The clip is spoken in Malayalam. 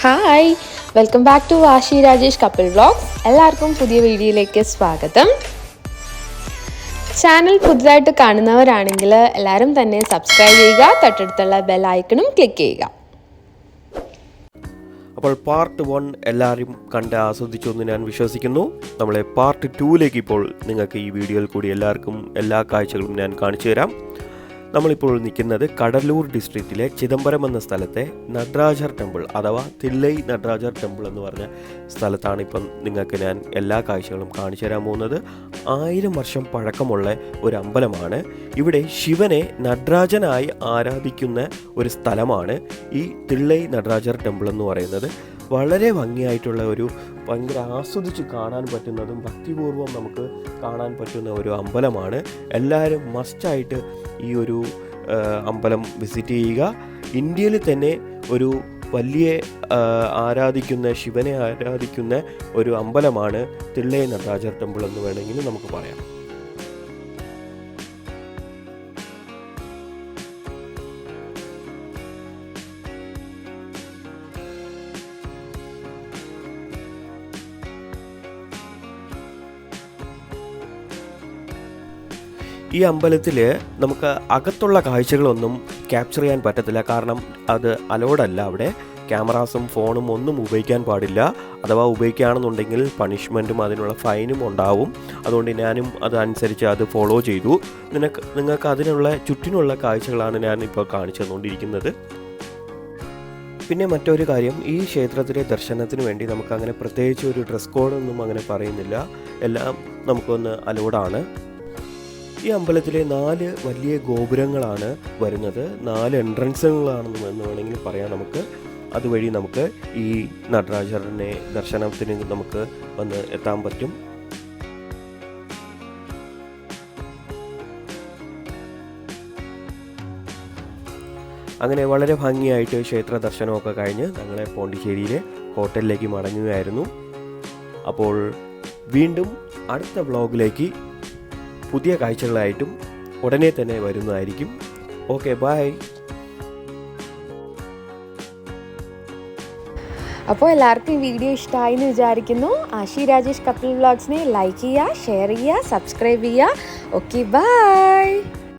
Hi, welcome back to Vashi Rajesh couple vlogs. എല്ലാവർക്കും പുതിയ വീഡിയോയിലേക്ക് സ്വാഗതം. ചാനൽ പുതുതായിട്ട് കാണുന്നവരാണെങ്കിൽ എല്ലാവരും തന്നെ സബ്സ്ക്രൈബ് ചെയ്യുക, തൊട്ടടുത്തുള്ള ബെൽ ഐക്കണും ക്ലിക്ക് ചെയ്യുക. അപ്പോൾ പാർട്ട് 1 എല്ലാവരും കണ്ട് ആസ്വദിച്ചു എന്ന് ഞാൻ വിശ്വസിക്കുന്നു. നമ്മളെ പാർട്ട് 2ലേക്ക് ഇപ്പോൾ നിങ്ങൾക്ക് ഈ വീഡിയോയിൽ കൂടി എല്ലാവർക്കും എല്ലാ കാഴ്ചകളും ഞാൻ കാണിച്ചു തരാം. നമ്മളിപ്പോൾ നിൽക്കുന്നത് കടലൂർ ഡിസ്ട്രിക്റ്റിലെ ചിദംബരം എന്ന സ്ഥലത്തെ നടരാജർ ടെമ്പിൾ അഥവാ തില്ലൈ നടരാജർ ടെമ്പിൾ എന്ന് പറഞ്ഞ സ്ഥലത്താണ് ഇപ്പം നിങ്ങൾക്ക് ഞാൻ എല്ലാ കാഴ്ചകളും കാണിച്ചു തരാൻ പോകുന്നത്. 1000 വർഷം പഴക്കമുള്ള ഒരു അമ്പലമാണ്. ഇവിടെ ശിവനെ നടരാജനായി ആരാധിക്കുന്ന ഒരു സ്ഥലമാണ് ഈ തില്ലൈ നടരാജർ ടെമ്പിൾ എന്ന് പറയുന്നത്. വളരെ ഭംഗിയായിട്ടുള്ള ഒരു ഭയങ്കര ആസ്വദിച്ച് കാണാൻ പറ്റുന്നതും ഭക്തിപൂർവ്വം നമുക്ക് കാണാൻ പറ്റുന്ന ഒരു അമ്പലമാണ്. എല്ലാവരും മസ്റ്റായിട്ട് ഈ ഒരു അമ്പലം വിസിറ്റ് ചെയ്യുക. ഇന്ത്യയിൽ തന്നെ ഒരു വലിയ ശിവനെ ആരാധിക്കുന്ന ഒരു അമ്പലമാണ് തില്ലൈ നടരാജർ ടെമ്പിൾ എന്ന് വേണമെങ്കിൽ നമുക്ക് പറയാം. ഈ അമ്പലത്തിൽ നമുക്ക് അകത്തുള്ള കാഴ്ചകളൊന്നും ക്യാപ്ചർ ചെയ്യാൻ പറ്റത്തില്ല, കാരണം അത് അലോഡല്ല. അവിടെ ക്യാമറാസും ഫോണും ഒന്നും ഉപയോഗിക്കാൻ പാടില്ല. അഥവാ ഉപയോഗിക്കുകയാണെന്നുണ്ടെങ്കിൽ പണിഷ്മെൻറ്റും അതിനുള്ള ഫൈനും ഉണ്ടാവും. അതുകൊണ്ട് ഞാനും അതനുസരിച്ച് അത് ഫോളോ ചെയ്തു. നിങ്ങൾക്ക് അതിനുള്ള ചുറ്റിനുള്ള കാഴ്ചകളാണ് ഞാനിപ്പോൾ കാണിച്ചു തന്നുകൊണ്ടിരിക്കുന്നത്. പിന്നെ മറ്റൊരു കാര്യം, ഈ ക്ഷേത്രത്തിലെ ദർശനത്തിന് വേണ്ടി നമുക്കങ്ങനെ പ്രത്യേകിച്ച് ഒരു ഡ്രസ് കോഡൊന്നും അങ്ങനെ പറയുന്നില്ല. എല്ലാം നമുക്കൊന്ന് അലോഡാണ്. ഈ അമ്പലത്തിലെ 4 വലിയ ഗോപുരങ്ങളാണ് വരുന്നത്. 4 എൻട്രൻസുകളാണെന്ന് വേണമെങ്കിൽ പറയാം നമുക്ക്. അതുവഴി നമുക്ക് ഈ നടരാജറിനെ ദർശനത്തിന് നമുക്ക് വന്ന് എത്താൻ പറ്റും. അങ്ങനെ വളരെ ഭംഗിയായിട്ട് ക്ഷേത്ര ദർശനമൊക്കെ കഴിഞ്ഞ് ഞങ്ങളെ പോണ്ടിച്ചേരിയിലെ ഹോട്ടലിലേക്ക് മടങ്ങുകയായിരുന്നു. അപ്പോൾ വീണ്ടും അടുത്ത വ്ളോഗിലേക്ക് പുതിയ കാഴ്ചകളായിട്ടും ഉടനെ തന്നെ വരുന്നതായിരിക്കും. Okay, bye. അപ്പോൾ എല്ലാവർക്കും ഈ വീഡിയോ ഇഷ്ടമായി എന്ന് വിചാരിക്കുന്നു. ആഷി രാജേഷ് കപ്പിൾ വ്ളോഗ്സിനെ ലൈക്ക് ചെയ്യുക, ഷെയർ ചെയ്യുക, സബ്സ്ക്രൈബ് ചെയ്യുക. Okay, by.